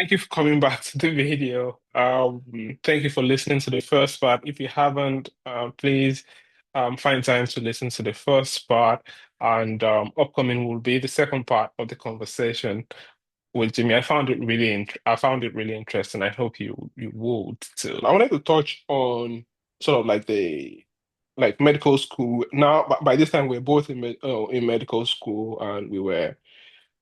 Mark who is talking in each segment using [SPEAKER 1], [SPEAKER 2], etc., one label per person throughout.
[SPEAKER 1] Thank you for coming back to the video. Thank you for listening to the first part. If you haven't, please find time to listen to the first part, and upcoming will be the second part of the conversation with Jimmy. I found it really interesting. I hope you would too. I wanted to touch on sort of like the medical school. Now, by this time, we're both in medical school, and we were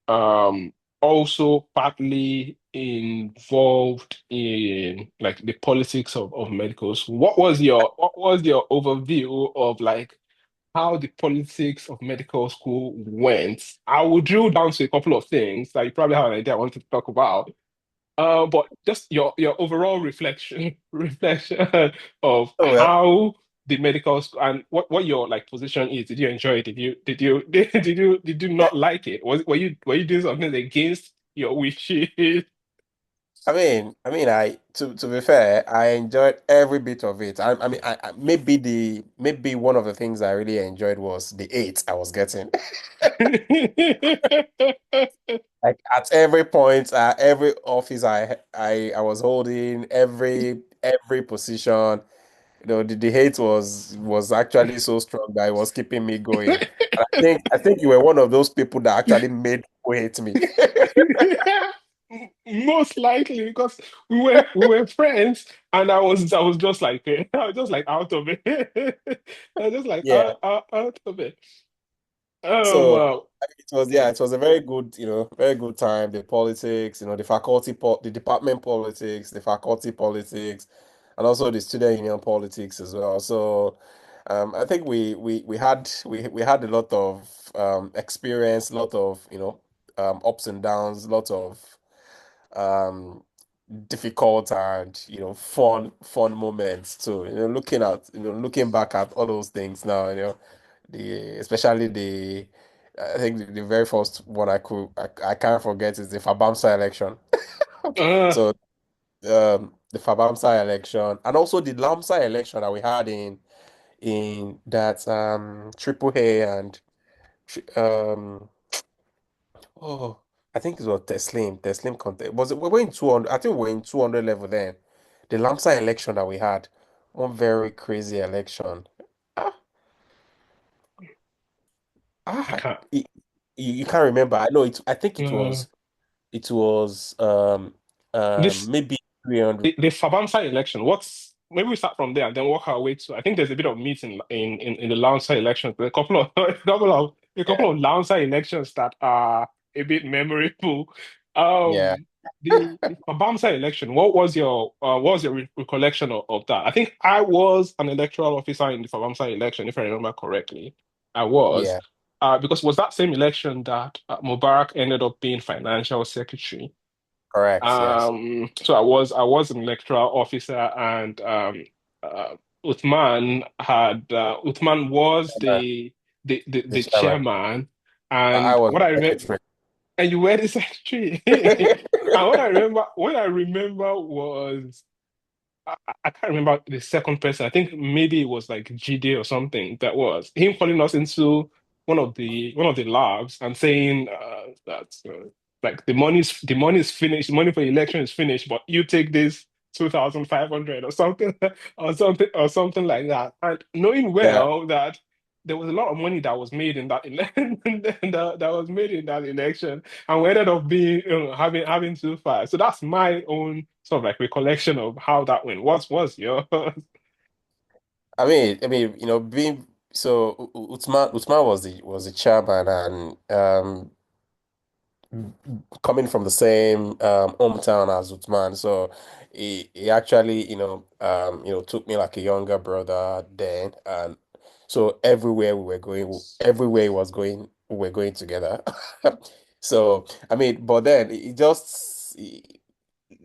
[SPEAKER 1] um also partly involved in like the politics of medical school. What was your overview of like how the politics of medical school went? I will drill down to a couple of things that you probably have an idea I want to talk about. But just your overall reflection of
[SPEAKER 2] Oh well,
[SPEAKER 1] how the medical school and what your like position is. Did you enjoy it? Did you not like it? Were you doing something against your wishes?
[SPEAKER 2] I to be fair, I enjoyed every bit of it. Maybe one of the things I really enjoyed was the eight I was getting. Like at every point, every office I was holding, every position, the hate was actually so strong that it was keeping me going. And I think you were one of those people that actually made people hate me.
[SPEAKER 1] Most likely because we were friends, and I was just like I was just like out of it. I was just like
[SPEAKER 2] Yeah.
[SPEAKER 1] out of it.
[SPEAKER 2] So
[SPEAKER 1] Wow.
[SPEAKER 2] it was a very good, very good time. The politics, the department politics, the faculty politics, and also the student union politics as well. So I think we had a lot of experience, a lot of, ups and downs, a lot of um difficult and fun moments too. Looking back at all those things now, the especially the I think the very first one I can't forget is the Fabamsa election.
[SPEAKER 1] Uh,
[SPEAKER 2] So the Fabamsa election and also the Lamsa election that we had in that Triple A and oh, I think it was Teslim contest. Was it we were in 200? I think we were in 200 level then. The Lamsa election that we had, one very crazy election. Ah,
[SPEAKER 1] I
[SPEAKER 2] ah,
[SPEAKER 1] can't.
[SPEAKER 2] it, you can't remember. I know it. I think
[SPEAKER 1] Uh,
[SPEAKER 2] it was
[SPEAKER 1] this
[SPEAKER 2] maybe 300.
[SPEAKER 1] the Fabansa election. What's maybe we start from there and then work our way to. I think there's a bit of meat in the Lancer elections. A couple of a couple of Lancer elections that are a bit memorable.
[SPEAKER 2] Yeah,
[SPEAKER 1] The Fabamsa election. What was your recollection of that? I think I was an electoral officer in the Fabamsa election, if I remember correctly. I was.
[SPEAKER 2] yeah,
[SPEAKER 1] Because was that same election that Mubarak ended up being financial secretary.
[SPEAKER 2] correct. Yes.
[SPEAKER 1] So I was an electoral officer, and uh, Uthman was
[SPEAKER 2] Uh, the
[SPEAKER 1] the
[SPEAKER 2] chairman.
[SPEAKER 1] chairman,
[SPEAKER 2] I
[SPEAKER 1] and
[SPEAKER 2] was
[SPEAKER 1] what I
[SPEAKER 2] the
[SPEAKER 1] remember,
[SPEAKER 2] secretary.
[SPEAKER 1] and you were the secretary. And what I remember was I can't remember the second person. I think maybe it was like GD or something. That was him calling us into one of the labs and saying that like the money's finished, money for election is finished, but you take this 2,500 or something or something like that. And knowing
[SPEAKER 2] Yeah.
[SPEAKER 1] well that there was a lot of money that was made in that election, that was made in that election, and we ended up being having 2 5. So that's my own sort of like recollection of how that went. What was yours?
[SPEAKER 2] Being so Uthman was the chairman and coming from the same hometown as Uthman. So he actually, took me like a younger brother then. And so everywhere he was going, we were going together. So, but then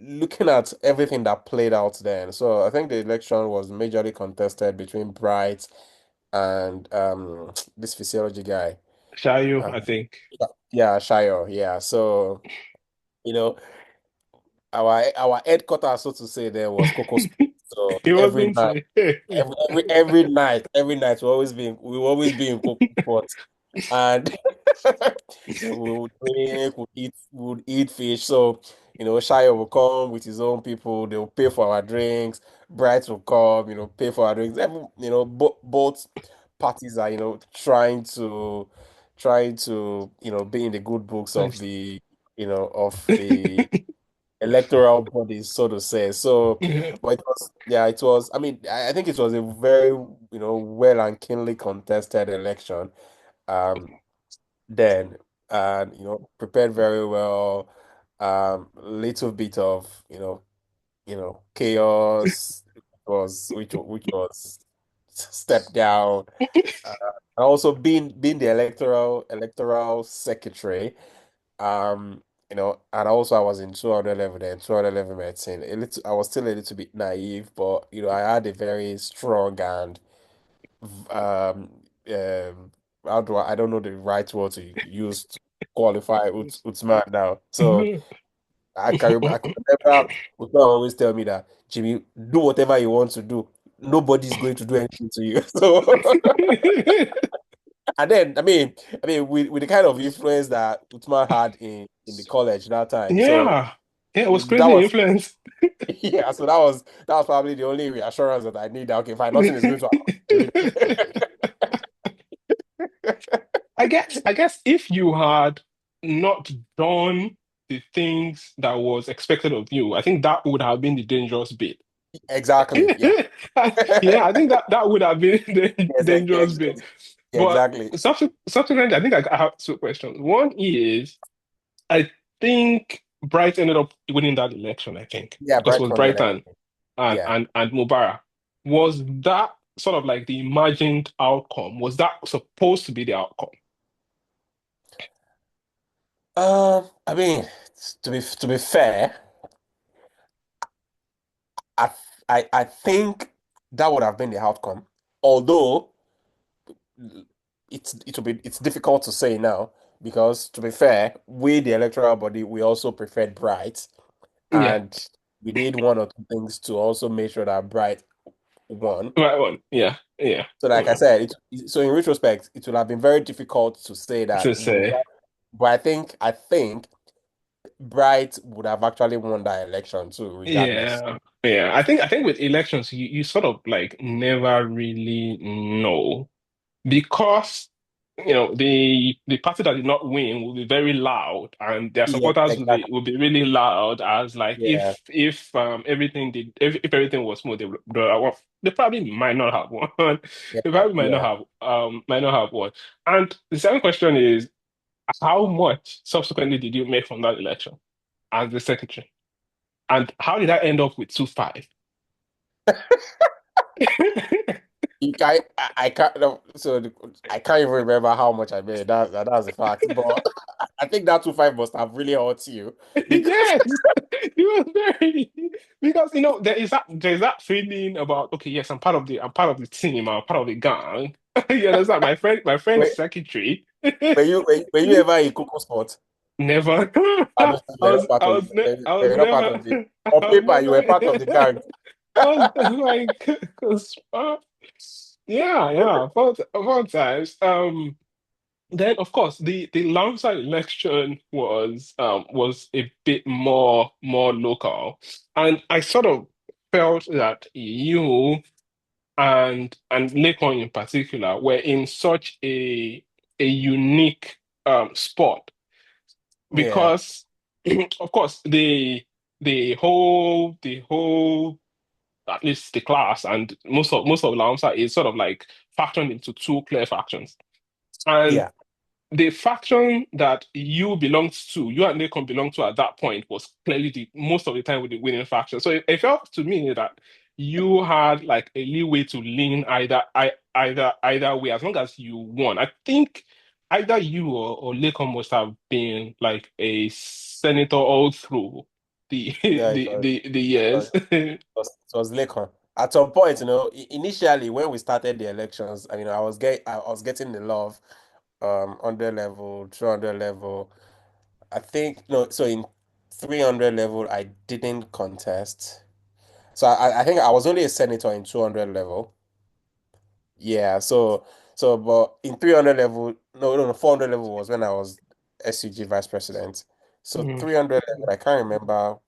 [SPEAKER 2] looking at everything that played out then. So I think the election was majorly contested between Bright and this physiology guy.
[SPEAKER 1] Shayu,
[SPEAKER 2] Uh,
[SPEAKER 1] I think.
[SPEAKER 2] yeah, Shayo. Yeah. So, you know, our headquarters, so to say, there was Coco Spot. So
[SPEAKER 1] He was going to.
[SPEAKER 2] every night we will always be in Coco Spot, and we would drink, we would eat fish. So Shia will come with his own people. They'll pay for our drinks. Bright will come, pay for our drinks. Both parties are, trying to be in the good books of
[SPEAKER 1] Nice.
[SPEAKER 2] the electoral bodies, so to say. So,
[SPEAKER 1] Yeah.
[SPEAKER 2] but it was. I mean, I think it was a very, well and keenly contested election. Um, then, and prepared very well. Little bit of, chaos which was step down. Uh, and also being the electoral secretary. Um, and also I was in 200 level then, 200 level medicine. I was still a little bit naive, but I had a very strong and um I don't know the right word to use to qualify Utsman now. So I could remember Utsman always tell me that, Jimmy, do whatever you want to do. Nobody's going to do anything to you. So and then with the kind of influence that Uthman had in the college that time. So
[SPEAKER 1] Yeah. Yeah, it was
[SPEAKER 2] that
[SPEAKER 1] crazy
[SPEAKER 2] was
[SPEAKER 1] influence.
[SPEAKER 2] yeah, so that was probably the only reassurance that I need that, okay, fine, nothing is going to happen to me.
[SPEAKER 1] I guess if you had not done the things that was expected of you, I think that would have been the dangerous bit.
[SPEAKER 2] Exactly. Yeah.
[SPEAKER 1] Yeah, I think that would have been the
[SPEAKER 2] Yes,
[SPEAKER 1] dangerous bit.
[SPEAKER 2] yeah,
[SPEAKER 1] But
[SPEAKER 2] exactly.
[SPEAKER 1] subsequently, I think I have two questions. One is, I think Bright ended up winning that election, I think,
[SPEAKER 2] Yeah,
[SPEAKER 1] because it
[SPEAKER 2] Bright
[SPEAKER 1] was
[SPEAKER 2] won the
[SPEAKER 1] Brighton
[SPEAKER 2] election.
[SPEAKER 1] and
[SPEAKER 2] Yeah.
[SPEAKER 1] and and Mubarak. Was that sort of like the imagined outcome? Was that supposed to be the outcome?
[SPEAKER 2] I mean, to be fair, I I think that would have been the outcome. Although it's difficult to say now because, to be fair, we, the electoral body, we also preferred Bright,
[SPEAKER 1] Yeah,
[SPEAKER 2] and we did one or two things to also make sure that Bright won.
[SPEAKER 1] right one. Yeah, yeah.
[SPEAKER 2] So, like I said, so in retrospect, it would have been very difficult to say that
[SPEAKER 1] To say.
[SPEAKER 2] but I think Bright would have actually won that election too, regardless.
[SPEAKER 1] Yeah, yeah. I think with elections, you sort of like never really know because the party that did not win will be very loud, and their
[SPEAKER 2] Yeah,
[SPEAKER 1] supporters will be
[SPEAKER 2] exactly.
[SPEAKER 1] will be really loud. As like
[SPEAKER 2] Yeah,
[SPEAKER 1] if if everything was smooth, they probably might not have won.
[SPEAKER 2] yeah,
[SPEAKER 1] They probably
[SPEAKER 2] yeah.
[SPEAKER 1] might not have won. And the second question is, how much subsequently did you make from that election as the secretary? And how did that end up with 2-5?
[SPEAKER 2] I can't no, I can't even remember how much I made. That's a fact. But I think that 2-5 must have really hurt you because
[SPEAKER 1] Yes, he was very because there's that feeling about, okay, yes, I'm part of the team, I'm part of the gang. You understand? My friend's
[SPEAKER 2] were,
[SPEAKER 1] secretary.
[SPEAKER 2] were you ever a Coco Sport?
[SPEAKER 1] Never.
[SPEAKER 2] I
[SPEAKER 1] I
[SPEAKER 2] don't think you're not
[SPEAKER 1] was
[SPEAKER 2] part
[SPEAKER 1] I
[SPEAKER 2] of
[SPEAKER 1] was ne I
[SPEAKER 2] you're
[SPEAKER 1] was
[SPEAKER 2] not part
[SPEAKER 1] never
[SPEAKER 2] of the
[SPEAKER 1] I
[SPEAKER 2] on
[SPEAKER 1] was
[SPEAKER 2] paper you
[SPEAKER 1] never
[SPEAKER 2] were part of the gang.
[SPEAKER 1] I was like, because yeah, yeah, four times. Then, of course, the landslide election was a bit more local, and I sort of felt that you and Lakon in particular were in such a unique spot
[SPEAKER 2] Yeah,
[SPEAKER 1] because, of course, the whole at least the class and most of Lamsa is sort of like factioned into two clear factions. And
[SPEAKER 2] yeah,
[SPEAKER 1] the faction that you and Lakon belonged to at that point was clearly the most of the time with the winning faction. So it felt to me that you had like a leeway to lean either way as long as you won. I think either you or Lakon must have been like a senator all through the
[SPEAKER 2] yeah. It
[SPEAKER 1] the
[SPEAKER 2] was
[SPEAKER 1] the
[SPEAKER 2] it was
[SPEAKER 1] years.
[SPEAKER 2] it was Lekon. At some point, initially when we started the elections, I was getting the love, 100 level, 200 level. I think no, so in 300 level, I didn't contest. So I think I was only a senator in 200 level. Yeah, but in 300 level, no, no, no, 400 level was when I was SUG vice president. So
[SPEAKER 1] Mm.
[SPEAKER 2] 300, I can't remember.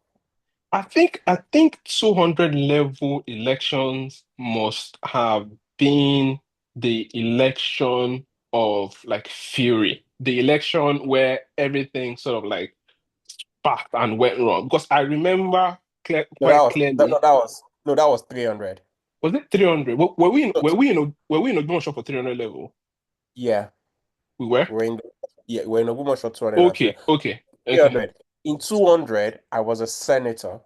[SPEAKER 1] I think 200 level elections must have been the election of like fury, the election where everything sort of like sparked and went wrong. Because I remember
[SPEAKER 2] No, that
[SPEAKER 1] quite
[SPEAKER 2] was that, no,
[SPEAKER 1] clearly.
[SPEAKER 2] that was no, that was 300.
[SPEAKER 1] Was it 300? Were we in,
[SPEAKER 2] So,
[SPEAKER 1] were we in Ogbomoso for 300 level?
[SPEAKER 2] yeah,
[SPEAKER 1] We were?
[SPEAKER 2] we're in we're in Ogumo 200 and
[SPEAKER 1] Okay, okay, okay,
[SPEAKER 2] 300. In 200, I was a senator.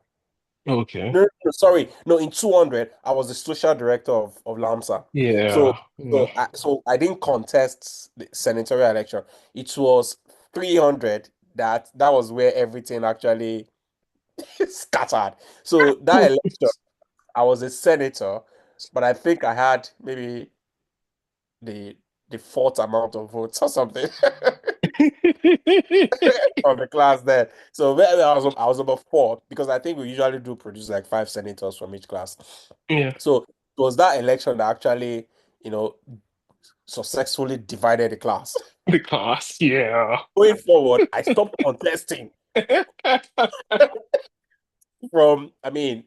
[SPEAKER 1] okay.
[SPEAKER 2] No, no, no, sorry. No, in 200, I was the social director of LAMSA. So,
[SPEAKER 1] Yeah, yeah.
[SPEAKER 2] so I didn't contest the senatorial election. It was 300 that was where everything actually scattered. So that election, I was a senator, but I think I had maybe the the fourth amount of votes or something from the class there. So maybe I was number four because I think we usually do produce like five senators from each class.
[SPEAKER 1] Yeah,
[SPEAKER 2] So it was that election that actually, you know, successfully divided the class.
[SPEAKER 1] the class, yeah.
[SPEAKER 2] Going forward, I stopped contesting from
[SPEAKER 1] Yeah.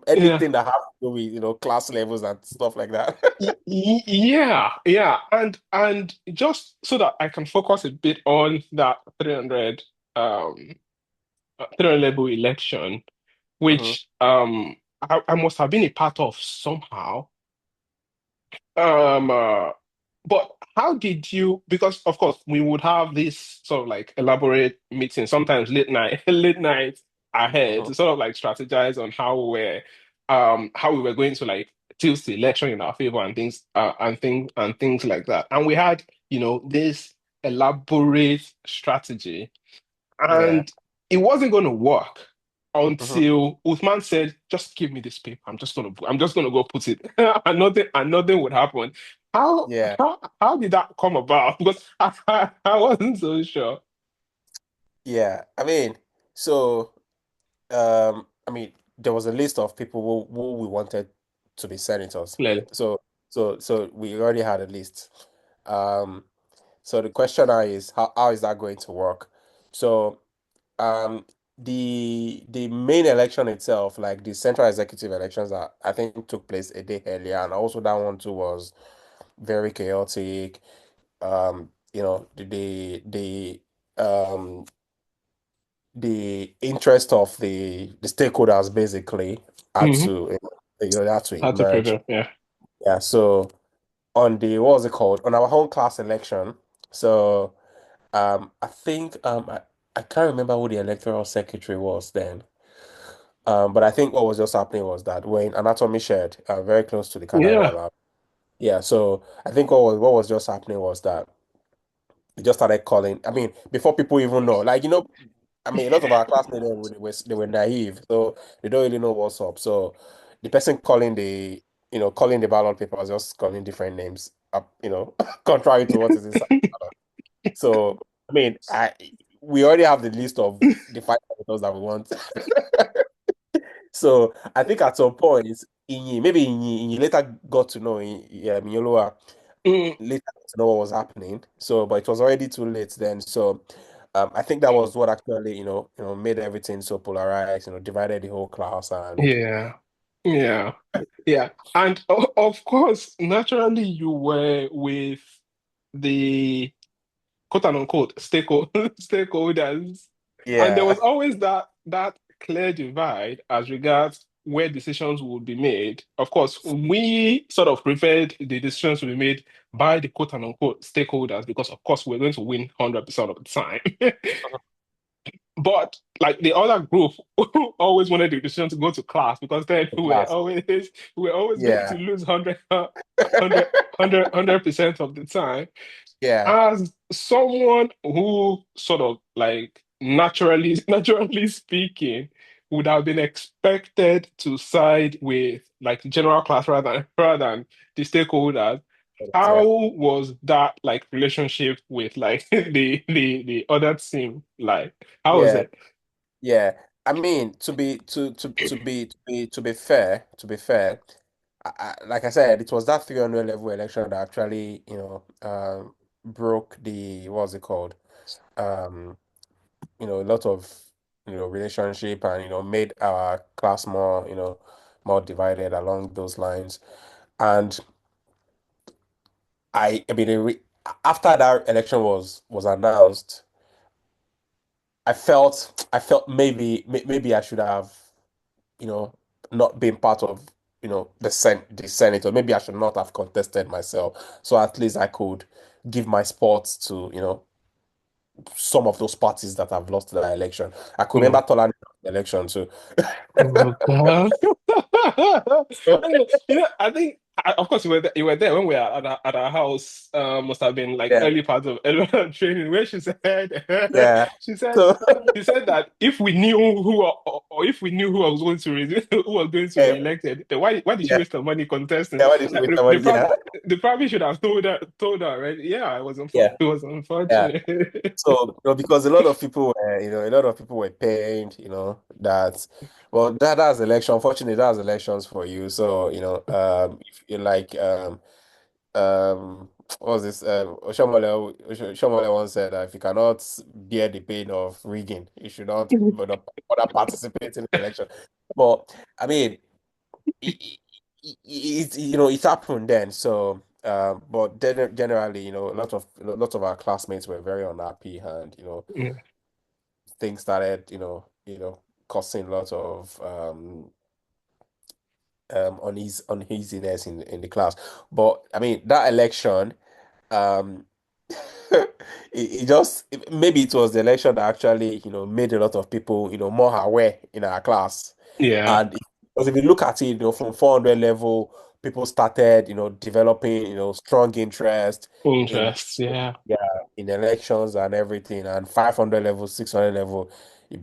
[SPEAKER 2] anything that has to do with, class levels and stuff like that.
[SPEAKER 1] Yeah, yeah, and just so that I can focus a bit on that 300 300 level election,
[SPEAKER 2] Mhm,
[SPEAKER 1] which I must have been a part of somehow. Um, uh, but how did you? Because of course we would have this sort of like elaborate meeting, sometimes late night, late night ahead
[SPEAKER 2] mhm.
[SPEAKER 1] to sort of like strategize on how we were going to like tilt the election in our favor and things like that. And we had, this elaborate strategy
[SPEAKER 2] Yeah.
[SPEAKER 1] and it wasn't going to work
[SPEAKER 2] Mhm.
[SPEAKER 1] until Uthman said, "Just give me this paper. I'm just gonna go put it." And nothing would happen. How
[SPEAKER 2] Yeah.
[SPEAKER 1] how did that come about? Because I wasn't so sure.
[SPEAKER 2] Yeah. So there was a list of people who we wanted to be senators.
[SPEAKER 1] Clearly.
[SPEAKER 2] So we already had a list. Um, so the question now is how is that going to work? So um the main election itself, like the central executive elections that I think took place a day earlier, and also that one too was very chaotic. Um, the interest of the stakeholders basically had
[SPEAKER 1] Hmm.
[SPEAKER 2] to they had to
[SPEAKER 1] Had to
[SPEAKER 2] emerge.
[SPEAKER 1] prepare. Yeah.
[SPEAKER 2] Yeah, so on the what was it called? On our home class election, so I think I can't remember who the electoral secretary was then. But I think what was just happening was that we're in anatomy shed, very close to the
[SPEAKER 1] Yeah.
[SPEAKER 2] cadaver lab. Yeah, so I think what was just happening was that they just started calling. I mean, before people even know, like a lot of our classmates they were naive, so they don't really know what's up. So the person calling the ballot paper was just calling different names, contrary to what is inside the ballot. So we already have the list of the five senators that we want. So I think at some point, Inyi later got to know, yeah, Minyoloa
[SPEAKER 1] Mm,
[SPEAKER 2] later got to know what was happening. So, but it was already too late then. So, I think that was what actually, made everything so polarized. Divided the whole class, and
[SPEAKER 1] yeah. Yeah. Yeah. And of course, naturally, you were with the quote unquote stakeholders. And there was
[SPEAKER 2] yeah,
[SPEAKER 1] always that clear divide as regards where decisions would be made. Of course, we sort of preferred the decisions to be made by the quote unquote stakeholders because of course we're going to win 100% of the time. But like the other group always wanted the decision to go to class because then
[SPEAKER 2] the
[SPEAKER 1] we were
[SPEAKER 2] class,
[SPEAKER 1] always we were always going to
[SPEAKER 2] yeah,
[SPEAKER 1] lose 100% of the time.
[SPEAKER 2] yeah,
[SPEAKER 1] As someone who sort of like naturally speaking would have been expected to side with like the general class rather than the stakeholders, how
[SPEAKER 2] yeah,
[SPEAKER 1] was that like relationship with like the other team like? How was
[SPEAKER 2] yeah,
[SPEAKER 1] it?
[SPEAKER 2] yeah. To be fair, like I said, it was that 300 level election that actually, broke the what's it called? Um, a lot of, relationship and, made our class more, more divided along those lines. And I mean, after that election was announced, I felt maybe I should have, you know, not been part of, the Senate, or maybe I should not have contested myself. So at least I could give my support to, some of those parties that have lost the election. I could remember
[SPEAKER 1] Mm.
[SPEAKER 2] Tolani the election too.
[SPEAKER 1] Oh God. I think of course you were there when we were at our house. Must have been like
[SPEAKER 2] Yeah,
[SPEAKER 1] early part of early part of training where she said
[SPEAKER 2] yeah.
[SPEAKER 1] she said
[SPEAKER 2] So
[SPEAKER 1] she said that if we knew or if we knew who was going to who was going to be
[SPEAKER 2] yeah,
[SPEAKER 1] elected, then why did she
[SPEAKER 2] yeah,
[SPEAKER 1] waste her money contesting?
[SPEAKER 2] yeah. What is
[SPEAKER 1] Like,
[SPEAKER 2] with somebody? Yeah,
[SPEAKER 1] they probably should have told her, right? Yeah,
[SPEAKER 2] yeah,
[SPEAKER 1] it was
[SPEAKER 2] yeah.
[SPEAKER 1] unfortunate.
[SPEAKER 2] So, because a lot of people were, a lot of people were pained, that, well, that's election. Unfortunately, that's elections for you. So, if you like, what was this? Oshomole once said that if you cannot bear the pain of rigging, you should not bother participating in the election. But I mean, it happened then. So, but then generally, a lot of our classmates were very unhappy, and
[SPEAKER 1] Yeah.
[SPEAKER 2] things started, causing a lot of uneasiness in the class. But I mean, that election, um, maybe it was the election that actually, made a lot of people, more aware in our class.
[SPEAKER 1] Yeah.
[SPEAKER 2] And because if you look at it, from 400 level, people started, developing, strong interest in,
[SPEAKER 1] Interests, yeah.
[SPEAKER 2] yeah, in elections and everything. And 500 level, 600 level, it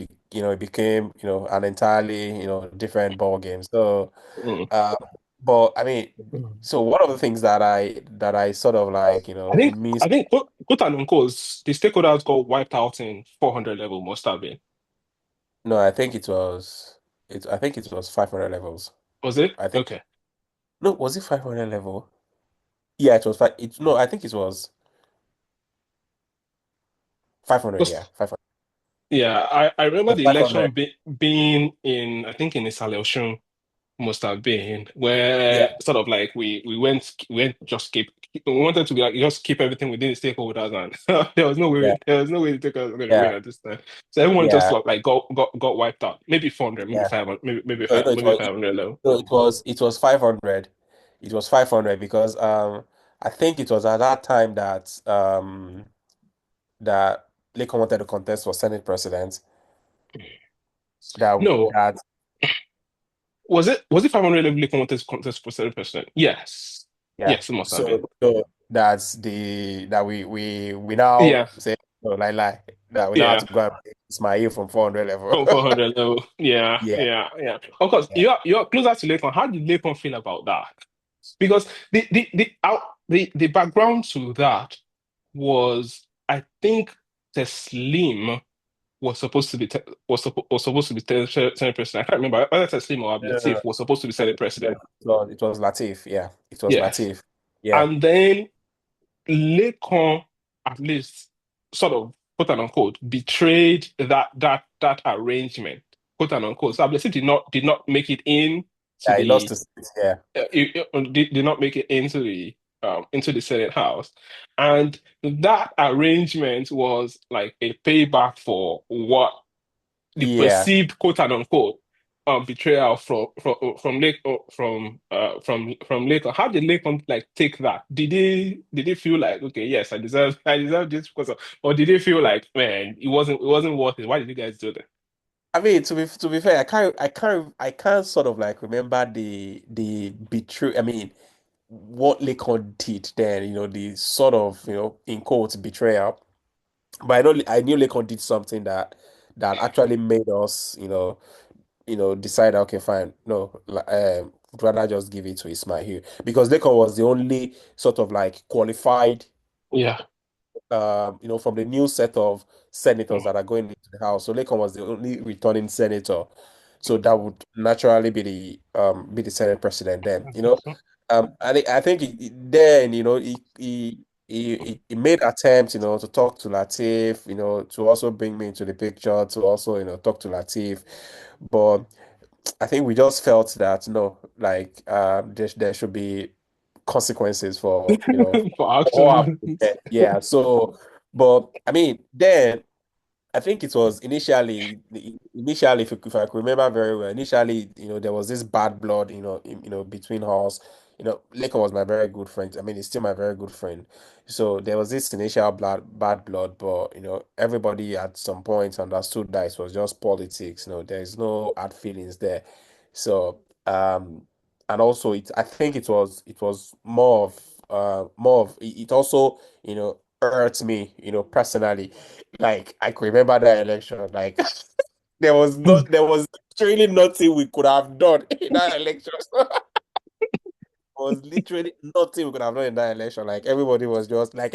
[SPEAKER 2] became, an entirely, different ball game. So,
[SPEAKER 1] Mm.
[SPEAKER 2] uh, but I mean,
[SPEAKER 1] Mm.
[SPEAKER 2] so one of the things that I sort of like,
[SPEAKER 1] I
[SPEAKER 2] missed.
[SPEAKER 1] think quote and unquote, the stakeholders got wiped out in 400 level must have been.
[SPEAKER 2] No, I think it was 500 levels.
[SPEAKER 1] Was it?
[SPEAKER 2] I think
[SPEAKER 1] Okay.
[SPEAKER 2] no, was it 500 level? Yeah, it was five. No, I think it was 500. Yeah, 500.
[SPEAKER 1] Yeah, I remember
[SPEAKER 2] It
[SPEAKER 1] the
[SPEAKER 2] was 500.
[SPEAKER 1] election being in, I think in Isaleshun must have been,
[SPEAKER 2] Yeah,
[SPEAKER 1] where sort of like we went just we wanted to be like just keep everything within the stakeholders, and
[SPEAKER 2] yeah,
[SPEAKER 1] there was no way the stakeholders were going to win
[SPEAKER 2] yeah,
[SPEAKER 1] at this time. So everyone just
[SPEAKER 2] yeah,
[SPEAKER 1] like got wiped out. Maybe 400, maybe
[SPEAKER 2] yeah.
[SPEAKER 1] 500,
[SPEAKER 2] No, it
[SPEAKER 1] maybe
[SPEAKER 2] was
[SPEAKER 1] 500 level.
[SPEAKER 2] no, it was 500. It was 500 because I think it was at that time that Lincoln wanted to contest for Senate president. That
[SPEAKER 1] No,
[SPEAKER 2] that
[SPEAKER 1] was it 500 level contest for Senate president? Yes.
[SPEAKER 2] Yeah.
[SPEAKER 1] Yes, it must have been.
[SPEAKER 2] So that's that we now
[SPEAKER 1] Yeah.
[SPEAKER 2] say, no, lie, that we now have
[SPEAKER 1] Yeah.
[SPEAKER 2] to go and pick Ismail from 400 level.
[SPEAKER 1] From 400 level. Yeah,
[SPEAKER 2] Yeah,
[SPEAKER 1] yeah, yeah. Of course,
[SPEAKER 2] yeah,
[SPEAKER 1] you're closer to Lakon. How did Lakon feel about that? Because the background to that was, I think, Teslim was supposed to be Senate president. I can't remember whether Teslim or
[SPEAKER 2] no, no, no,
[SPEAKER 1] Ablatif was supposed to be Senate
[SPEAKER 2] no,
[SPEAKER 1] president.
[SPEAKER 2] it was Latif. Yeah, it was
[SPEAKER 1] Yes,
[SPEAKER 2] Latif. Yeah,
[SPEAKER 1] and then Lakon at least sort of quote and unquote betrayed that arrangement, quote and unquote. So Ablatif did not make it in to
[SPEAKER 2] yeah, he lost
[SPEAKER 1] the
[SPEAKER 2] his seat. Yeah,
[SPEAKER 1] did not make it into the Senate House, and that arrangement was like a payback for what the
[SPEAKER 2] yeah.
[SPEAKER 1] perceived quote and unquote betrayal from Lakon. How did Lakon like take that? Did they feel like, okay, yes, I deserve this because of, or did they feel like, man, it wasn't worth it? Why did you guys do that?
[SPEAKER 2] I mean, to be fair, I can't sort of like remember the betray. I mean, what Lincoln did then. The sort of, in quotes, betrayal. But I knew Lincoln did something that actually made us, decide, okay, fine, no, would rather just give it to Ismail, because Lincoln was the only sort of like qualified,
[SPEAKER 1] Yeah.
[SPEAKER 2] from the new set of senators that are going into the House. So Lincoln was the only returning senator. So that would naturally be the Senate president then.
[SPEAKER 1] Mm.
[SPEAKER 2] I think then, he made attempts, to talk to Latif, to also bring me into the picture, to also, talk to Latif. But I think we just felt that no, like there should be consequences for,
[SPEAKER 1] For
[SPEAKER 2] for what happened
[SPEAKER 1] actions.
[SPEAKER 2] there. Yeah. So, but I mean, then I think it was initially, if I could remember very well, initially, there was this bad blood, between us. Leko was my very good friend. I mean, he's still my very good friend. So there was this initial bad blood, but everybody at some point understood that it was just politics. There's no hard feelings there. So, and also I think it was more of it also, hurt me, personally. Like I could remember that election. Like there was literally nothing we could have done in that election. There was literally nothing we could have done in that election. Like everybody was just like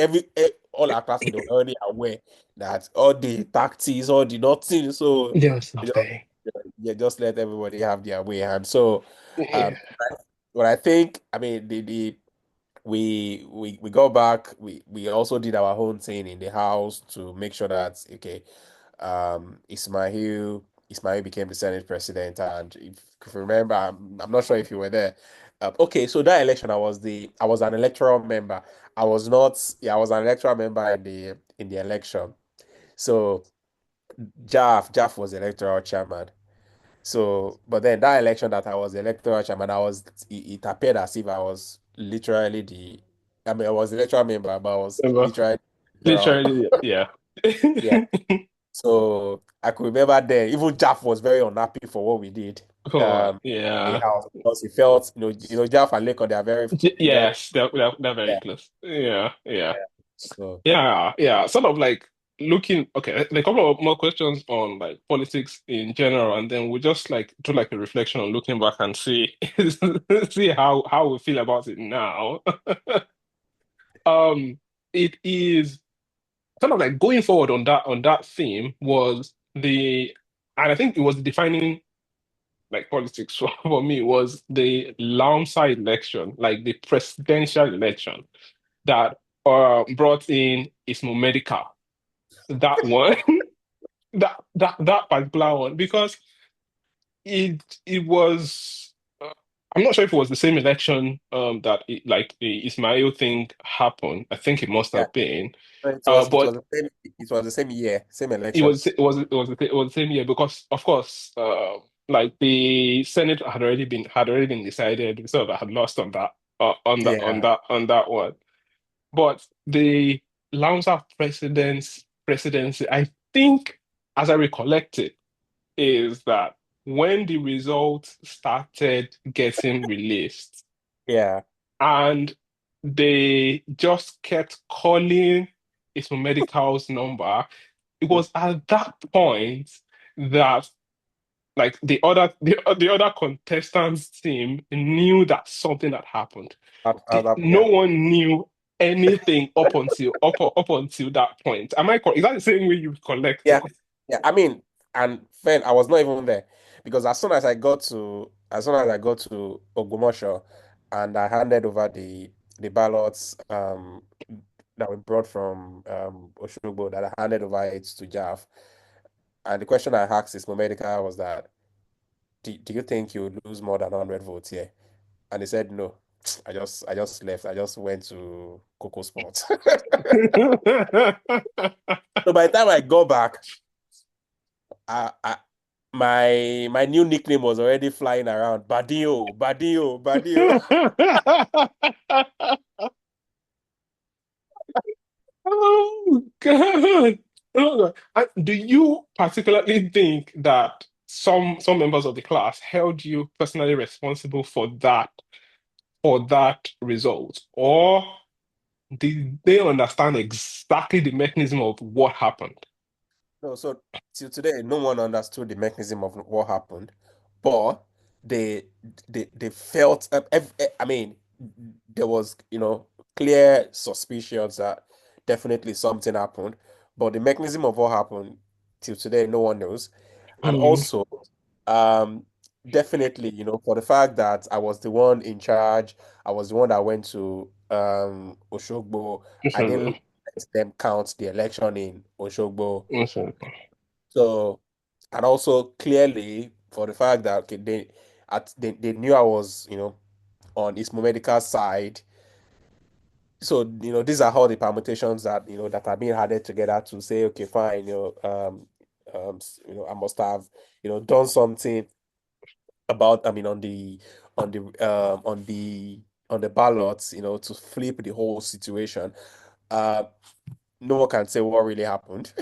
[SPEAKER 2] all our classmates they were already aware that all the tactics, all the nothing. So
[SPEAKER 1] Just
[SPEAKER 2] we just,
[SPEAKER 1] nothing.
[SPEAKER 2] yeah, just let everybody have their way. And so um
[SPEAKER 1] Yeah.
[SPEAKER 2] what I think, I mean we go back, we also did our own thing in the house to make sure that okay, Ismail became the Senate president, and if you remember, I'm not sure if you were there. Okay, so that election, I was an electoral member. I was not, yeah, I was an electoral member in the election. So Jaff was electoral chairman. So, but then that election that I was the electoral chairman, it appeared as if I was literally I mean, I was the electoral member, but I was
[SPEAKER 1] Remember?
[SPEAKER 2] literally electoral.
[SPEAKER 1] Literally, yeah.
[SPEAKER 2] Yeah. So I could remember then, even Jaff was very unhappy for what we did
[SPEAKER 1] Oh,
[SPEAKER 2] in the
[SPEAKER 1] yeah.
[SPEAKER 2] house because he felt, Jaff and Leko, they are very,
[SPEAKER 1] Yes, they're very
[SPEAKER 2] yeah,
[SPEAKER 1] close. Yeah, yeah.
[SPEAKER 2] yeah. So,
[SPEAKER 1] Yeah, yeah. Sort of like looking, okay, a couple of more questions on like politics in general, and then we'll just like do like a reflection on looking back and see see how we feel about it now. Um, it is sort of like going forward on that theme was and I think it was the defining like politics for me was the Lamsa election, like the presidential election that brought in Ismo Medical. That one, that particular one, because it was. I'm not sure if it was the same election that like the Ismail thing happened. I think it must
[SPEAKER 2] yeah.
[SPEAKER 1] have been.
[SPEAKER 2] So
[SPEAKER 1] But
[SPEAKER 2] it was the same year, same
[SPEAKER 1] it
[SPEAKER 2] election.
[SPEAKER 1] was it was it was it was the same year because of course like the Senate had already been decided, so I had lost on that
[SPEAKER 2] Yeah,
[SPEAKER 1] on that one. But the Lamsa presidency, I think, as I recollect it, is that when the results started getting released
[SPEAKER 2] yeah,
[SPEAKER 1] and they just kept calling Ismail Medical's number, it was at that point that like the other contestants team knew that something had happened. No
[SPEAKER 2] yeah.
[SPEAKER 1] one knew anything up until that point. Am I correct? Is that the same way you
[SPEAKER 2] Yeah,
[SPEAKER 1] collected?
[SPEAKER 2] yeah. I mean, and then I was not even there because as soon as I got to Ogumosho and I handed over the ballots that we brought from Oshogbo, that I handed over it to Jaff. And the question I asked is Medica was that, do you think you lose more than 100 votes here? And he said no. I just left. I just went to Coco Sports. So by the time I got back, I my new nickname was already flying around. Badio, Badio, Badio.
[SPEAKER 1] Oh God. Oh, God. And do you particularly think that some members of the class held you personally responsible for that result? Or did they understand exactly the mechanism of what happened?
[SPEAKER 2] No, so till today, no one understood the mechanism of what happened, but they they felt. I mean, there was clear suspicions that definitely something happened, but the mechanism of what happened till today, no one knows. And
[SPEAKER 1] Mm.
[SPEAKER 2] also, um, definitely, for the fact that I was the one in charge, I was the one that went to Oshogbo. I
[SPEAKER 1] So,
[SPEAKER 2] didn't let them count the election in Oshogbo.
[SPEAKER 1] so,
[SPEAKER 2] So, and also clearly for the fact that okay, they knew I was, on Ismo Medical side. So, these are all the permutations that, that are being added together to say, okay, fine, I must have, done something about, I mean, on the on the on the ballots, to flip the whole situation. Uh, no one can say what really happened.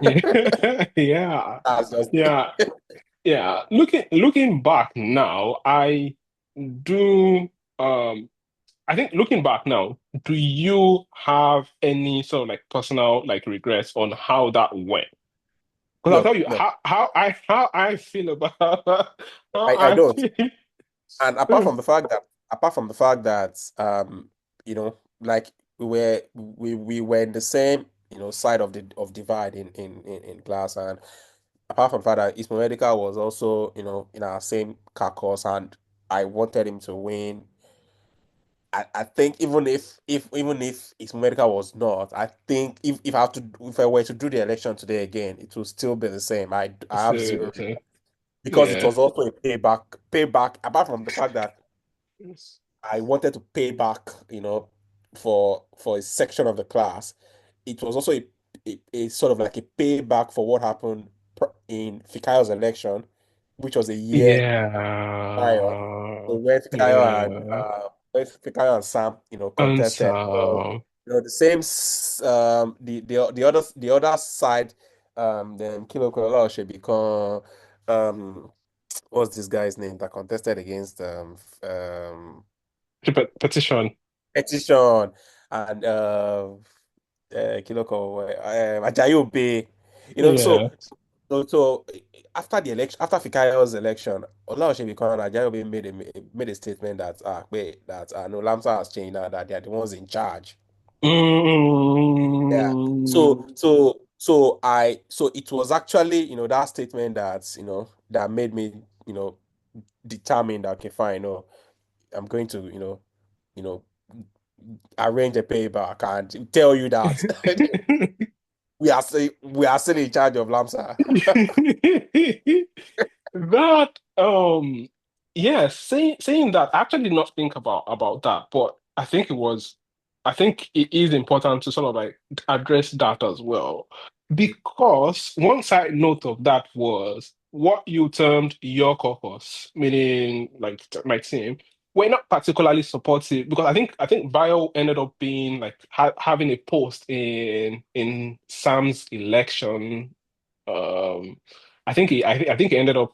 [SPEAKER 1] yeah, yeah,
[SPEAKER 2] That's just
[SPEAKER 1] yeah, yeah. Looking back now, do um I think looking back now, do you have any sort of like personal like regrets on how that went? Because I'll
[SPEAKER 2] no,
[SPEAKER 1] tell you
[SPEAKER 2] no,
[SPEAKER 1] how I feel about how
[SPEAKER 2] I
[SPEAKER 1] I
[SPEAKER 2] don't.
[SPEAKER 1] feel.
[SPEAKER 2] And apart from the fact that like we were in the same side of the of divide in class, and apart from the fact that Ismail Medical was also in our same caucus, and I wanted him to win. I think even if Ismail Medical was not, I think if I were to do the election today again, it will still be the same. I have zero
[SPEAKER 1] So,
[SPEAKER 2] because it
[SPEAKER 1] yeah.
[SPEAKER 2] was also a payback apart from the fact that I wanted to pay back, for a section of the class. It was also a sort of like a payback for what happened in Fikayo's election, which was a year prior. So
[SPEAKER 1] Yeah. Yeah.
[SPEAKER 2] when Fikayo and Sam,
[SPEAKER 1] And
[SPEAKER 2] contested. So,
[SPEAKER 1] so
[SPEAKER 2] the same the other side, then Kilo Kololo should become what's this guy's name that contested against
[SPEAKER 1] petition.
[SPEAKER 2] Petition and Kiloko, Ajayi Bay. You know,
[SPEAKER 1] Yeah.
[SPEAKER 2] so so after the election, after Fikayo's election, Olaosebi and Ajayi Bay made a statement that wait, that no, Lamsa has changed now, that they are the ones in charge. Yeah. So
[SPEAKER 1] Mm.
[SPEAKER 2] so so I so it was actually, that statement that, that made me, you know determine that okay, fine, no, I'm going to, you know, arrange a payback and tell you that we are still in charge of Lamsa.
[SPEAKER 1] That yeah, saying that, I actually did not think about that, but I think it is important to sort of like address that as well. Because one side note of that was what you termed your caucus, meaning like my team, were not particularly supportive, because I think Bio ended up being like having a post in Sam's election. I think he ended up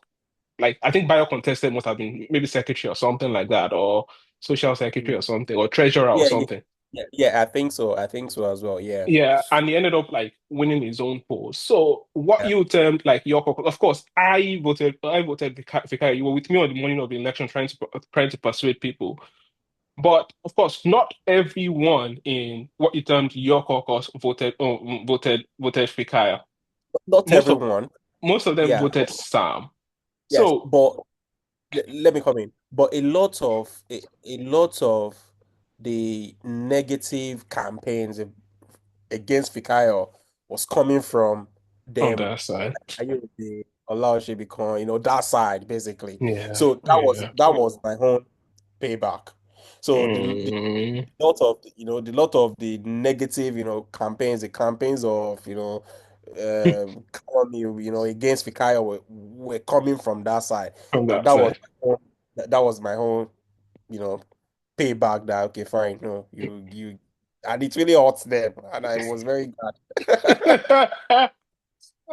[SPEAKER 1] like, I think bio contested must have been maybe secretary or something like that, or social secretary or
[SPEAKER 2] Mm.
[SPEAKER 1] something, or treasurer or
[SPEAKER 2] Yeah, yeah,
[SPEAKER 1] something.
[SPEAKER 2] yeah. I think so. I think so as well. Yeah,
[SPEAKER 1] Yeah, and he ended up like winning his own polls. So what
[SPEAKER 2] yeah.
[SPEAKER 1] you termed like your caucus, of course, I voted Vikai. You were with me on the morning of the election, trying to persuade people. But of course, not everyone in what you termed your caucus voted Fikaya.
[SPEAKER 2] Not
[SPEAKER 1] Most of
[SPEAKER 2] everyone.
[SPEAKER 1] most of them
[SPEAKER 2] Yeah,
[SPEAKER 1] voted Sam.
[SPEAKER 2] yes,
[SPEAKER 1] So
[SPEAKER 2] but let me come in. But a lot of the negative campaigns against Fikayo was coming from
[SPEAKER 1] on
[SPEAKER 2] them.
[SPEAKER 1] that side,
[SPEAKER 2] The Olaosebikan, that side basically.
[SPEAKER 1] yeah,
[SPEAKER 2] So
[SPEAKER 1] yeah.
[SPEAKER 2] that was my own payback. So
[SPEAKER 1] Mm.
[SPEAKER 2] the lot of the negative, campaigns, the campaigns of, calling against Fikayo were coming from that side.
[SPEAKER 1] On
[SPEAKER 2] And
[SPEAKER 1] that side.
[SPEAKER 2] that was my own, you know, payback that okay, fine, no, you and it really hurts them. And I was very glad.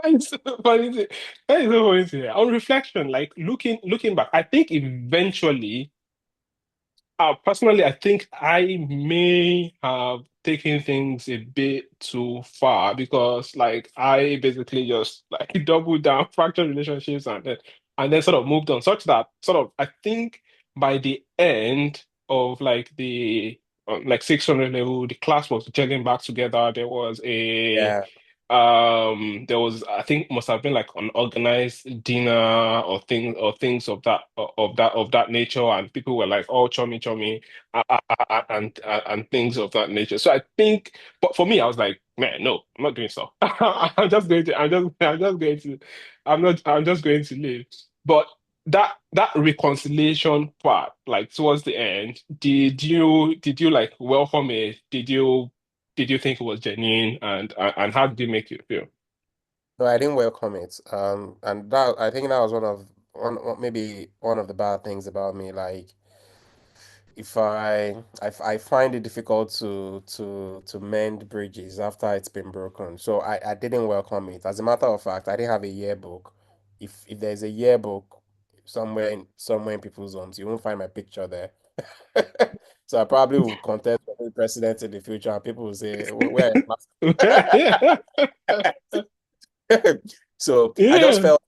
[SPEAKER 1] That's so funny that is so funny to hear. On reflection, like looking back, I think eventually, personally, I think I may have taken things a bit too far, because like I basically just like doubled down, fractured relationships, and then sort of moved on, such that sort of I think by the end of like the like 600 level, the class was gelling back together. There was a
[SPEAKER 2] Yeah,
[SPEAKER 1] there was, I think, must have been like an organized dinner or things of that nature, and people were like, "Oh, chummy, chummy," and things of that nature. So I think, but for me, I was like, "Man, no, I'm not doing so. I'm just going to leave." But that reconciliation part, like towards the end, did you like welcome it? Did you think it was genuine, and how did it make you feel?
[SPEAKER 2] No, I didn't welcome it. And that I think that was maybe one of the bad things about me. Like, if I find it difficult to mend bridges after it's been broken. So I didn't welcome it. As a matter of fact, I didn't have a yearbook. If there's a yearbook somewhere in people's homes, you won't find my picture there. So I probably will contest for the president in the future, and people will say, Where are
[SPEAKER 1] Yeah.
[SPEAKER 2] So I just
[SPEAKER 1] Yeah.
[SPEAKER 2] felt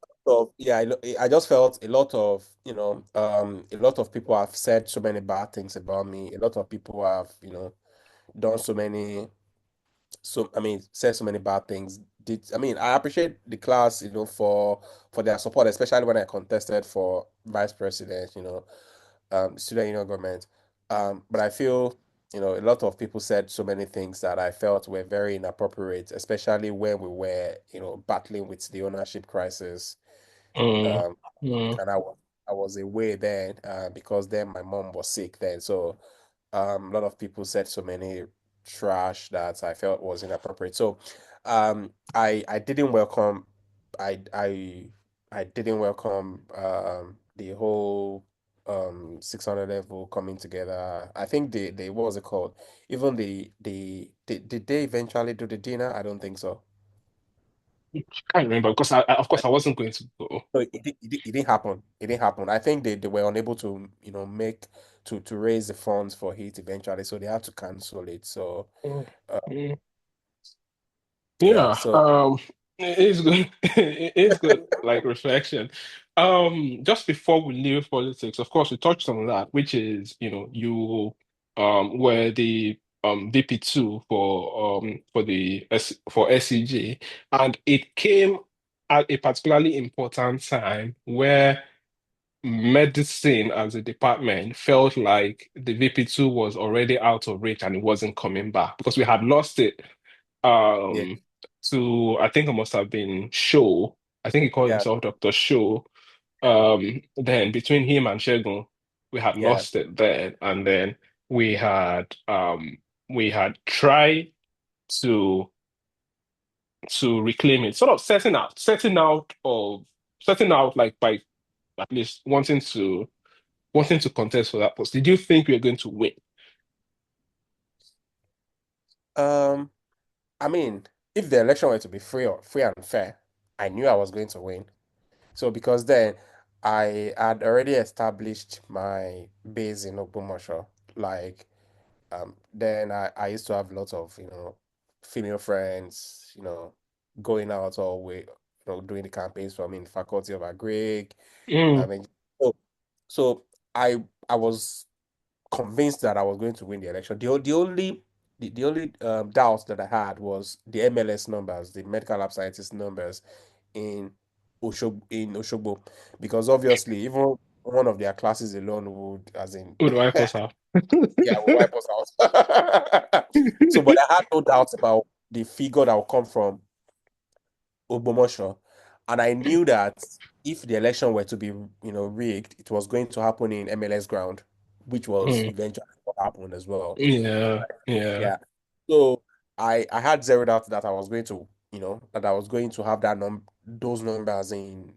[SPEAKER 2] yeah, I just felt a lot of, a lot of people have said so many bad things about me. A lot of people have, done I mean, said so many bad things. I mean, I appreciate the class, for their support, especially when I contested for vice president, student union government. But I feel, a lot of people said so many things that I felt were very inappropriate, especially when we were, battling with the ownership crisis.
[SPEAKER 1] Mm,
[SPEAKER 2] Um,
[SPEAKER 1] mm,
[SPEAKER 2] and I was away then, because then my mom was sick then. So a lot of people said so many trash that I felt was inappropriate. So I didn't welcome I I didn't welcome the whole 600 level coming together. I think they what was it called? Even did they eventually do the dinner? I don't think so.
[SPEAKER 1] can't remember because of course I wasn't going to go.
[SPEAKER 2] So it didn't happen. It didn't happen. I think they were unable to, make to raise the funds for it eventually, so they had to cancel it. So
[SPEAKER 1] Mm,
[SPEAKER 2] uh,
[SPEAKER 1] mm.
[SPEAKER 2] yeah,
[SPEAKER 1] Yeah,
[SPEAKER 2] so
[SPEAKER 1] it is good. It is good, like reflection. Just before we leave politics, of course, we touched on that, which is, you were the VP2 for the for SCG, and it came at a particularly important time where medicine as a department felt like the VP2 was already out of reach and it wasn't coming back because we had lost it
[SPEAKER 2] yeah,
[SPEAKER 1] um to I think it must have been Show. I think he called
[SPEAKER 2] yeah,
[SPEAKER 1] himself Dr. Show. Then between him and Shegun, we had
[SPEAKER 2] yeah.
[SPEAKER 1] lost it then, and then we had we had tried to reclaim it, sort of setting out like by at least wanting to contest for that post. Did you think we were going to win?
[SPEAKER 2] Um, I mean, if the election were to be free and fair, I knew I was going to win. So because then I had already established my base in Ogbomoso. Like, then I used to have lots of, female friends, going out all way, doing the campaigns for me in the Faculty of Agric. I
[SPEAKER 1] Mm,
[SPEAKER 2] mean, so so I was convinced that I was going to win the election. The only doubt that I had was the MLS numbers, the medical lab scientist numbers in Oshogbo, because obviously even one of their classes alone would, as in,
[SPEAKER 1] who do I post out?
[SPEAKER 2] yeah, will wipe us out. So, but I had no doubts about the figure that will come from Ogbomosho, and I knew that if the election were to be, rigged, it was going to happen in MLS ground, which was
[SPEAKER 1] Mm,
[SPEAKER 2] eventually what happened as well.
[SPEAKER 1] yeah, yeah,
[SPEAKER 2] Yeah. So I had zeroed out that I was going to, that I was going to have those numbers in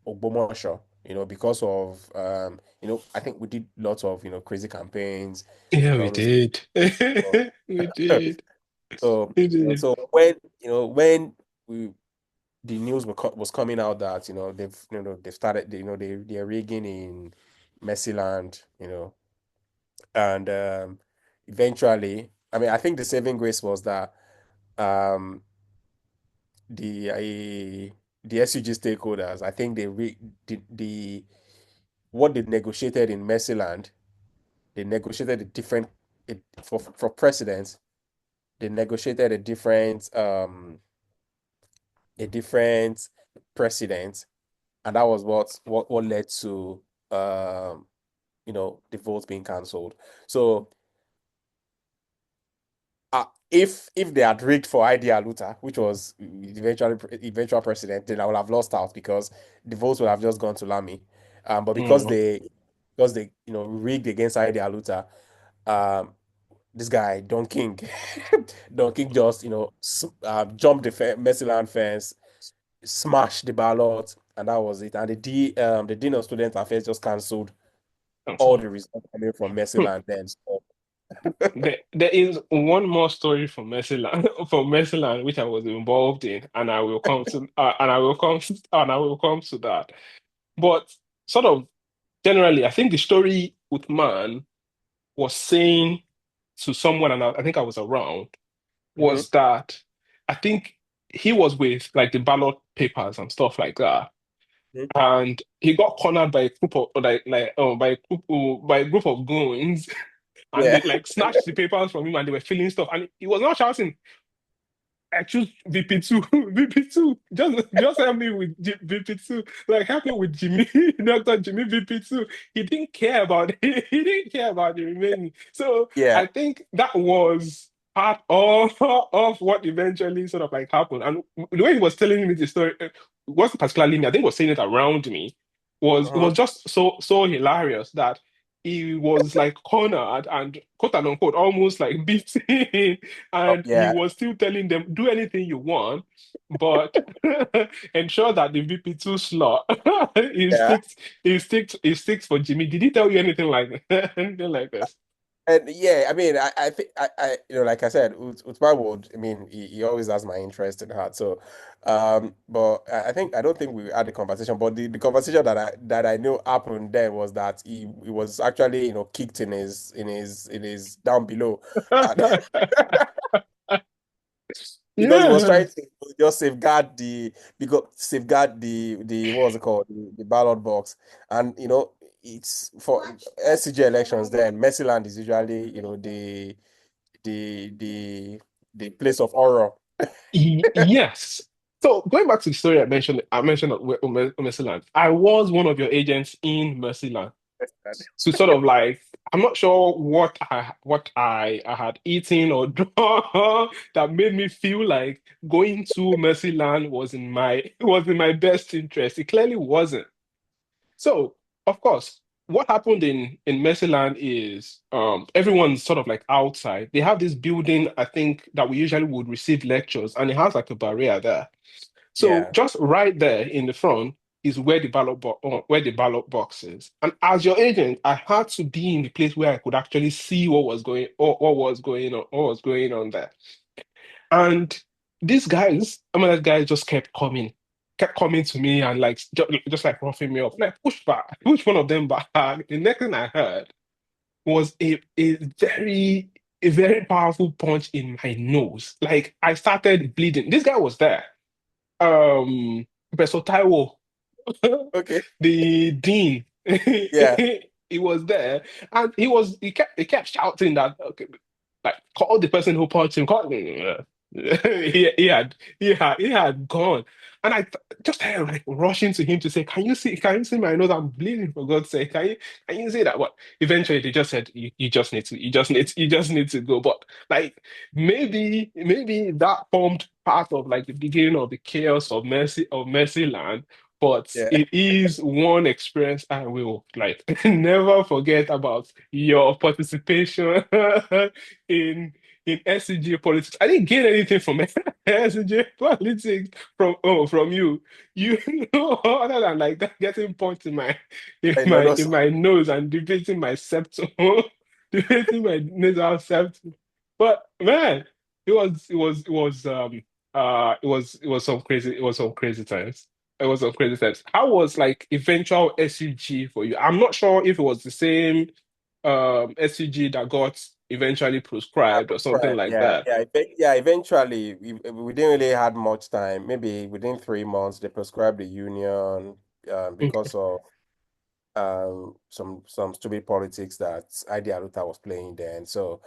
[SPEAKER 2] Ogbomosho, because of I think we did lots of, crazy campaigns,
[SPEAKER 1] yeah. We
[SPEAKER 2] all those
[SPEAKER 1] did.
[SPEAKER 2] stuff.
[SPEAKER 1] We did.
[SPEAKER 2] So,
[SPEAKER 1] We did.
[SPEAKER 2] so when we the news was coming out that, they've started, they're rigging in Mercyland, and eventually, I mean, I think the saving grace was that um the the SUG stakeholders, I think the what they negotiated in Mercyland, they negotiated a different for presidents, they negotiated a different a different president, and that was what led to the votes being cancelled. So if they had rigged for ID Aluta, which was eventual president, then I would have lost out because the votes would have just gone to Lami. But
[SPEAKER 1] Mm.
[SPEAKER 2] because they rigged against ID Aluta, um, this guy Don King, Don King just jumped the Mercyland fence, smashed the ballot, and that was it. And the Dean of Student Affairs just cancelled all the results coming from Mercyland then. So,
[SPEAKER 1] There is one more story from Mercyland, from Mercyland, which I was involved in, and I will come to, and I will come to that. But sort of generally, I think the story with Man was saying to someone, and I think I was around,
[SPEAKER 2] mhm,
[SPEAKER 1] was that I think he was with like the ballot papers and stuff like that,
[SPEAKER 2] mhm.
[SPEAKER 1] and he got cornered by a group of by a group of goons, and
[SPEAKER 2] Yeah,
[SPEAKER 1] they like snatched the papers from him, and they were filling stuff, and he was not shouting, I choose VP2, VP2. Just help me with VP2. Like help me with Jimmy, Dr. Jimmy VP2. He didn't care about it. He didn't care about the remaining. So
[SPEAKER 2] yeah.
[SPEAKER 1] I think that was part of what eventually sort of like happened. And the way he was telling me the story, it wasn't particularly me, I think he was saying it around me, was it
[SPEAKER 2] Uh-huh.
[SPEAKER 1] was just so hilarious that he was like cornered and quote unquote almost like beaten,
[SPEAKER 2] Oh,
[SPEAKER 1] and he
[SPEAKER 2] yeah,
[SPEAKER 1] was still telling them, do anything you want, but ensure that the VP2 slot
[SPEAKER 2] yeah.
[SPEAKER 1] he sticks for Jimmy. Did he tell you anything like anything like this?
[SPEAKER 2] And yeah, I mean, I think like I said, Utma would, I mean, he always has my interest in heart. So, but I think I don't think we had a conversation, but the conversation that I knew happened then was that he was actually kicked in his down below, and because he was
[SPEAKER 1] Yeah.
[SPEAKER 2] trying to just safeguard the what was it called, the ballot box, and it's for SCG elections. Then Mercyland is usually the the the place of horror.
[SPEAKER 1] Yes. So going back to the story I mentioned of Mercyland. I was one of your agents in Mercyland. To sort of like, I'm not sure what I had eaten or done that made me feel like going to Mercyland was in my best interest. It clearly wasn't. So, of course, what happened in Mercyland is everyone's sort of like outside. They have this building, I think, that we usually would receive lectures, and it has like a barrier there. So
[SPEAKER 2] Yeah,
[SPEAKER 1] just right there in the front is where where the ballot box is. And as your agent, I had to be in the place where I could actually see what was going on there. And these guys, I mean, that guy just kept coming to me and like just like roughing me up, like push one of them back. The next thing I heard was a very powerful punch in my nose. Like I started bleeding. This guy was there. Professor Taiwo,
[SPEAKER 2] okay,
[SPEAKER 1] the dean,
[SPEAKER 2] yeah,
[SPEAKER 1] he was there, and he kept shouting that, okay, like call the person who punched him, call him. He had gone, and just had like rushing to him to say, can you see my nose? I'm bleeding, for God's sake, can you see that? But eventually they just said, you just need to you just need to go. But like maybe that formed part of like the beginning of the chaos of Mercyland, but
[SPEAKER 2] yeah.
[SPEAKER 1] it is one experience I will like never forget about your participation in SCG politics. I didn't get anything from SCG politics from you. You know, other than like that, getting points
[SPEAKER 2] I know, no,
[SPEAKER 1] in my nose and debating my septum, debating my nasal septum. But man, it was some crazy times. It was some crazy times. How was like eventual SUG for you? I'm not sure if it was the same SUG that got eventually proscribed or something
[SPEAKER 2] prescribed.
[SPEAKER 1] like
[SPEAKER 2] Yeah,
[SPEAKER 1] that.
[SPEAKER 2] yeah. Eventually, we didn't really had much time. Maybe within 3 months, they prescribed the union
[SPEAKER 1] Okay.
[SPEAKER 2] because of some stupid politics that Idi Aluta was playing then. So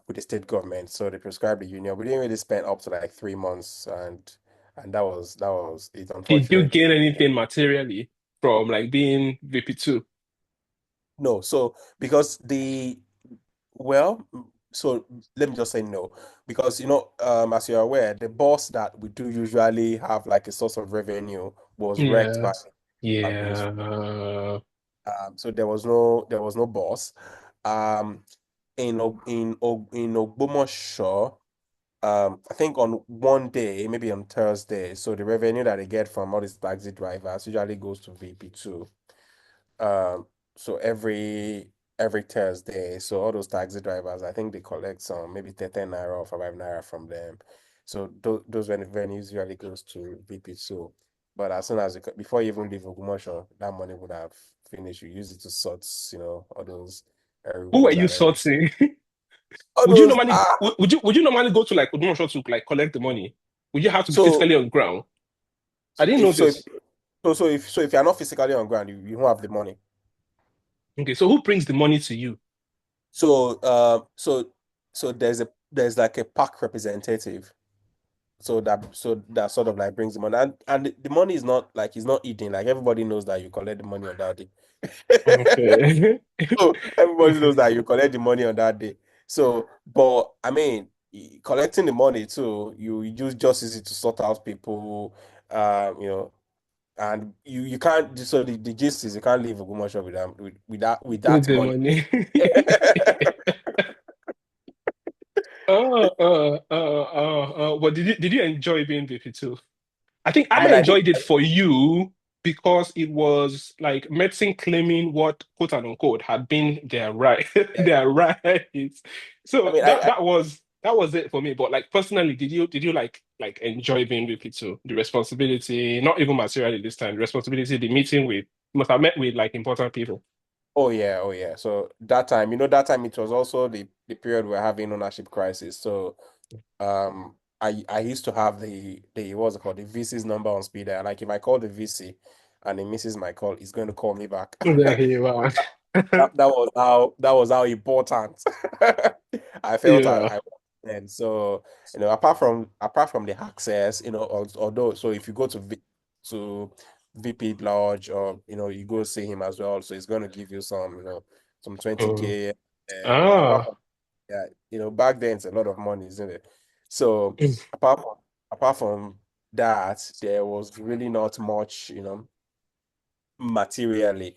[SPEAKER 2] with the state government, so they prescribed the union. We didn't really spend up to like 3 months, and and that was it,
[SPEAKER 1] Did you
[SPEAKER 2] unfortunately.
[SPEAKER 1] gain anything materially from like being VP2?
[SPEAKER 2] No, so because well, so let me just say no, because as you're aware, the boss that we do usually have like a source of revenue was wrecked by
[SPEAKER 1] Yes.
[SPEAKER 2] administration.
[SPEAKER 1] Yeah.
[SPEAKER 2] So there was no boss. Um, in Ogbomoso, I think on one day, maybe on Thursday, so the revenue that they get from all these taxi drivers usually goes to VP2. Um, so every Thursday, so all those taxi drivers, I think they collect some maybe 13 naira or 5 naira from them. So those revenues usually goes to VP2. But as soon as before you even leave Ogumosho, that money would have finished. You use it to sort, all those
[SPEAKER 1] Who were
[SPEAKER 2] rooms
[SPEAKER 1] you
[SPEAKER 2] and everything.
[SPEAKER 1] sourcing?
[SPEAKER 2] All
[SPEAKER 1] Would you
[SPEAKER 2] those
[SPEAKER 1] normally would you normally go to like Odumosho to like collect the money? Would you have to be
[SPEAKER 2] so
[SPEAKER 1] physically on ground? I
[SPEAKER 2] so
[SPEAKER 1] didn't know
[SPEAKER 2] if so if
[SPEAKER 1] this.
[SPEAKER 2] so if you're not physically on ground, you won't have the money.
[SPEAKER 1] Okay, so who brings the money to you?
[SPEAKER 2] So so there's like a park representative. So that sort of like brings the money, and the money is not like it's not eating. Like everybody knows that you collect the money on that day.
[SPEAKER 1] Okay.
[SPEAKER 2] So everybody knows that you collect the money on that day. So, but I mean, collecting the money too, you just use it to sort out people, and you can't. So the gist is you can't leave Ogbomoso with that
[SPEAKER 1] With the
[SPEAKER 2] money.
[SPEAKER 1] money. But did you enjoy being VP2? I think
[SPEAKER 2] I
[SPEAKER 1] I
[SPEAKER 2] mean, I did.
[SPEAKER 1] enjoyed it for you because it was like medicine claiming what quote and unquote had been their right,
[SPEAKER 2] Yeah.
[SPEAKER 1] their rights.
[SPEAKER 2] I
[SPEAKER 1] So
[SPEAKER 2] mean,
[SPEAKER 1] that was it for me. But like personally, did you like enjoy being with P2? The responsibility, not even materially this time, the responsibility, the meeting with must have met with like important people.
[SPEAKER 2] oh yeah, oh yeah. So that time it was also the period we're having ownership crisis. So I used to have the what's it called, the VC's number on speed dial. Like if I call the VC and he misses my call, he's going to call me back.
[SPEAKER 1] There you are.
[SPEAKER 2] That was how important I felt
[SPEAKER 1] Yeah.
[SPEAKER 2] I was then. So apart from the access, although so if you go to VP Lodge, or you go see him as well, so he's going to give you some
[SPEAKER 1] Mm.
[SPEAKER 2] 20K, apart
[SPEAKER 1] Ah.
[SPEAKER 2] from, yeah, back then it's a lot of money, isn't it? So apart from apart from that, there was really not much, materially.